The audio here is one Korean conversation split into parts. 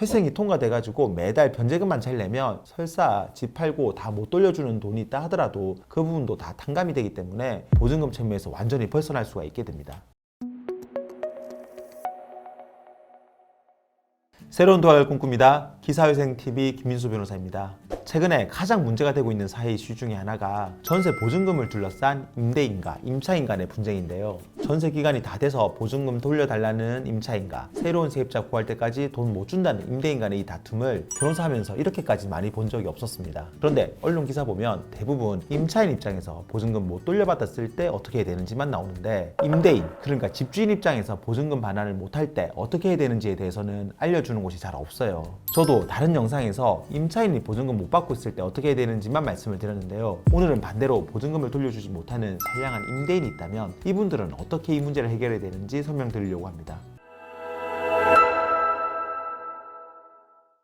회생이 통과돼가지고 매달 변제금만 잘 내면 설사 집 팔고 다 못 돌려주는 돈이 있다 하더라도 그 부분도 다 탕감이 되기 때문에 보증금 채무에서 완전히 벗어날 수가 있게 됩니다. 새로운 도약을 꿈꿉니다. 기사회생TV 김민수 변호사입니다. 최근에 가장 문제가 되고 있는 사회 이슈 중에 하나가 전세 보증금을 둘러싼 임대인가, 임차인 간의 분쟁인데요. 전세 기간이 다 돼서 보증금 돌려달라는 임차인과 새로운 세입자 구할 때까지 돈 못 준다는 임대인 간의 이 다툼을 변호사하면서 이렇게까지 많이 본 적이 없었습니다. 그런데 언론 기사 보면 대부분 임차인 입장에서 보증금 못 돌려받았을 때 어떻게 해야 되는지만 나오는데 임대인, 그러니까 집주인 입장에서 보증금 반환을 못할 때 어떻게 해야 되는지에 대해서는 알려주는 곳이 잘 없어요. 저도 다른 영상에서 임차인이 보증금 못 받고 있을 때 어떻게 해야 되는지만 말씀을 드렸는데요. 오늘은 반대로 보증금을 돌려주지 못하는 선량한 임대인이 있다면 이분들은 어떻게 이 문제를 해결해야 되는지 설명드리려고 합니다.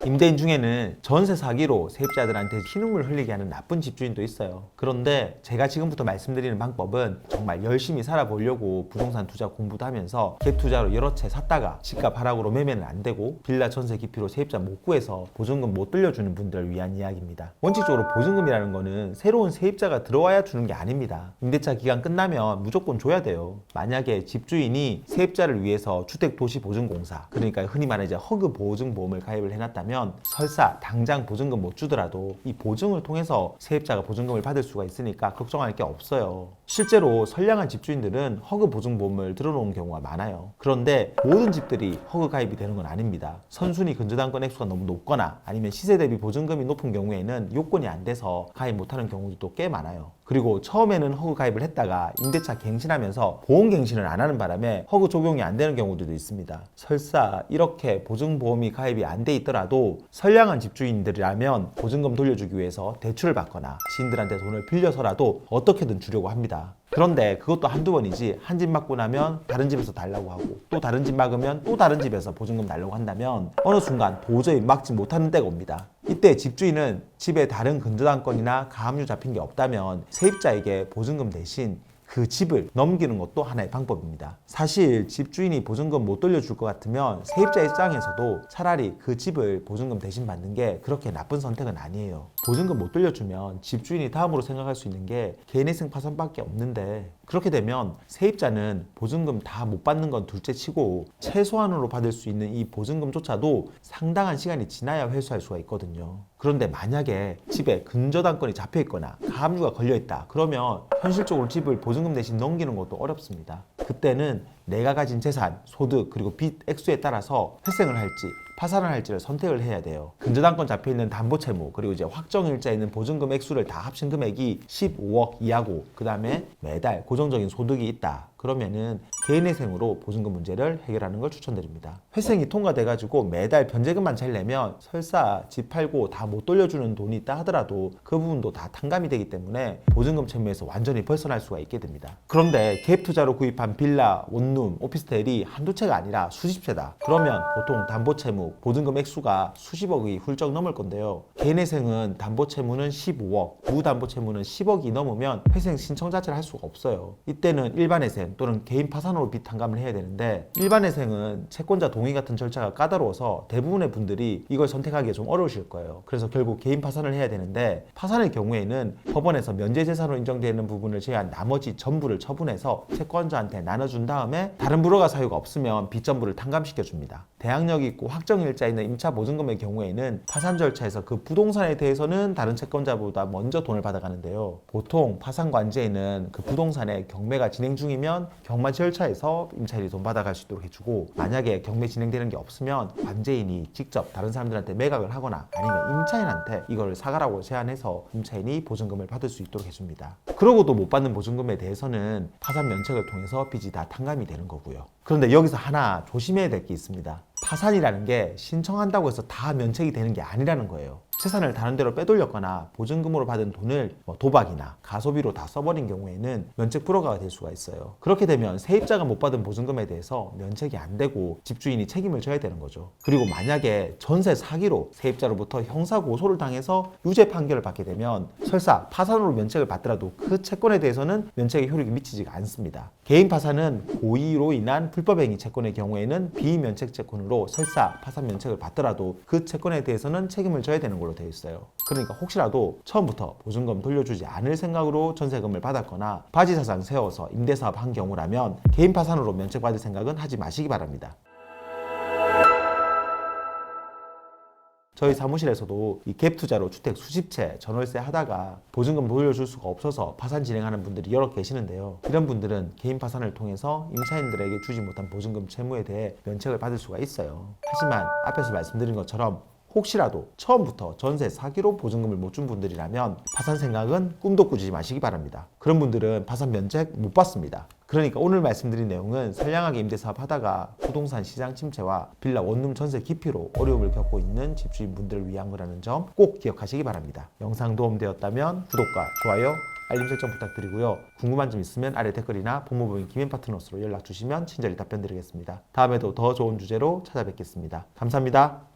임대인 중에는 전세 사기로 세입자들한테 피눈물 흘리게 하는 나쁜 집주인도 있어요. 그런데 제가 지금부터 말씀드리는 방법은 정말 열심히 살아보려고 부동산 투자 공부도 하면서 갭 투자로 여러 채 샀다가 집값 하락으로 매매는 안 되고 빌라 전세 기피로 세입자 못 구해서 보증금 못 돌려주는 분들을 위한 이야기입니다. 원칙적으로 보증금이라는 거는 새로운 세입자가 들어와야 주는 게 아닙니다. 임대차 기간 끝나면 무조건 줘야 돼요. 만약에 집주인이 세입자를 위해서 주택도시보증공사, 그러니까 흔히 말해 이제 허그 보증보험을 가입을 해놨다면 설사 당장 보증금 못 주더라도 이 보증을 통해서 세입자가 보증금을 받을 수가 있으니까 걱정할 게 없어요. 실제로 선량한 집주인들은 허그 보증보험을 들어놓은 경우가 많아요. 그런데 모든 집들이 허그 가입이 되는 건 아닙니다. 선순위 근저당권 액수가 너무 높거나 아니면 시세 대비 보증금이 높은 경우에는 요건이 안 돼서 가입 못하는 경우도 꽤 많아요. 그리고 처음에는 허그 가입을 했다가 임대차 갱신하면서 보험갱신을 안 하는 바람에 허그 적용이 안 되는 경우들도 있습니다. 설사 이렇게 보증보험이 가입이 안 돼 있더라도 선량한 집주인들이라면 보증금 돌려주기 위해서 대출을 받거나 지인들한테 돈을 빌려서라도 어떻게든 주려고 합니다. 그런데 그것도 한두 번이지 한 집 맞고 나면 다른 집에서 달라고 하고 또 다른 집 막으면 또 다른 집에서 보증금 달라고 한다면 어느 순간 도저히 막지 못하는 때가 옵니다. 이때 집주인은 집에 다른 근저당권이나 가압류 잡힌 게 없다면 세입자에게 보증금 대신 그 집을 넘기는 것도 하나의 방법입니다. 사실 집주인이 보증금 못 돌려줄 것 같으면 세입자 입장에서도 차라리 그 집을 보증금 대신 받는 게 그렇게 나쁜 선택은 아니에요. 보증금 못 돌려주면 집주인이 다음으로 생각할 수 있는 게 개인회생 파산밖에 없는데, 그렇게 되면 세입자는 보증금 다 못 받는 건 둘째 치고 최소한으로 받을 수 있는 이 보증금조차도 상당한 시간이 지나야 회수할 수가 있거든요. 그런데 만약에 집에 근저당권이 잡혀 있거나 가압류가 걸려 있다 그러면 현실적으로 집을 보증금 대신 넘기는 것도 어렵습니다. 그때는 내가 가진 재산, 소득, 그리고 빚 액수에 따라서 회생을 할지 파산을 할지를 선택을 해야 돼요. 근저당권 잡혀있는 담보채무, 그리고 이제 확정일자에 있는 보증금 액수를 다 합친 금액이 15억 이하고 그 다음에 매달 고정적인 소득이 있다. 그러면은 개인회생으로 보증금 문제를 해결하는 걸 추천드립니다. 회생이 통과돼가지고 매달 변제금만 잘 내면 설사 집 팔고 다 못 돌려주는 돈이 있다 하더라도 그 부분도 다 탕감이 되기 때문에 보증금 채무에서 완전히 벗어날 수가 있게 됩니다. 그런데 갭 투자로 구입한 빌라, 원룸, 오피스텔이 한두 채가 아니라 수십 채다. 그러면 보통 담보채무, 보증금 액수가 수십억이 훌쩍 넘을 건데요. 개인회생은 담보채무는 15억, 무담보채무는 10억이 넘으면 회생 신청 자체를 할 수가 없어요. 이때는 일반회생 또는 개인 파산으로 빚 탕감을 해야 되는데, 일반회생은 채권자 동의 같은 절차가 까다로워서 대부분의 분들이 이걸 선택하기가 좀 어려우실 거예요. 그래서 결국 개인 파산을 해야 되는데, 파산의 경우에는 법원에서 면제재산으로 인정되는 부분을 제외한 나머지 전부를 처분해서 채권자한테 나눠준 다음에 다른 불허가 사유가 없으면 빚 전부를 탕감시켜 줍니다. 대항력이 있고 확정일자 있는 임차 보증금의 경우에는 파산 절차에서 그 부동산에 대해서는 다른 채권자보다 먼저 돈을 받아가는데요. 보통 파산 관제에는 그 부동산에 경매가 진행 중이면 경마 절차에서 임차인이 돈 받아갈 수 있도록 해주고, 만약에 경매 진행되는 게 없으면 관제인이 직접 다른 사람들한테 매각을 하거나 아니면 임차인한테 이걸 사가라고 제안해서 임차인이 보증금을 받을 수 있도록 해줍니다. 그러고도 못 받는 보증금에 대해서는 파산 면책을 통해서 빚이 다 탕감이 되는 거고요. 그런데 여기서 하나 조심해야 될 게 있습니다. 파산이라는 게 신청한다고 해서 다 면책이 되는 게 아니라는 거예요. 재산을 다른 데로 빼돌렸거나 보증금으로 받은 돈을 도박이나 가소비로 다 써버린 경우에는 면책 불허가 될 수가 있어요. 그렇게 되면 세입자가 못 받은 보증금에 대해서 면책이 안 되고 집주인이 책임을 져야 되는 거죠. 그리고 만약에 전세 사기로 세입자로부터 형사 고소를 당해서 유죄 판결을 받게 되면 설사 파산으로 면책을 받더라도 그 채권에 대해서는 면책의 효력이 미치지가 않습니다. 개인 파산은 고의로 인한 불법행위 채권의 경우에는 비면책 채권으로 설사 파산 면책을 받더라도 그 채권에 대해서는 책임을 져야 되는 걸로 되어 있어요. 그러니까 혹시라도 처음부터 보증금 돌려주지 않을 생각으로 전세금을 받았거나 바지사장 세워서 임대사업 한 경우라면 개인 파산으로 면책받을 생각은 하지 마시기 바랍니다. 저희 사무실에서도 이 갭 투자로 주택 수십 채 전월세 하다가 보증금 돌려줄 수가 없어서 파산 진행하는 분들이 여러 계시는데요. 이런 분들은 개인 파산을 통해서 임차인들에게 주지 못한 보증금 채무에 대해 면책을 받을 수가 있어요. 하지만 앞에서 말씀드린 것처럼 혹시라도 처음부터 전세 사기로 보증금을 못 준 분들이라면 파산 생각은 꿈도 꾸지 마시기 바랍니다. 그런 분들은 파산 면책 못 받습니다. 그러니까 오늘 말씀드린 내용은 선량하게 임대사업 하다가 부동산 시장 침체와 빌라 원룸 전세 기피로 어려움을 겪고 있는 집주인분들을 위한 거라는 점 꼭 기억하시기 바랍니다. 영상 도움되었다면 구독과 좋아요, 알림 설정 부탁드리고요. 궁금한 점 있으면 아래 댓글이나 법무법인 김현 파트너스로 연락 주시면 친절히 답변 드리겠습니다. 다음에도 더 좋은 주제로 찾아뵙겠습니다. 감사합니다.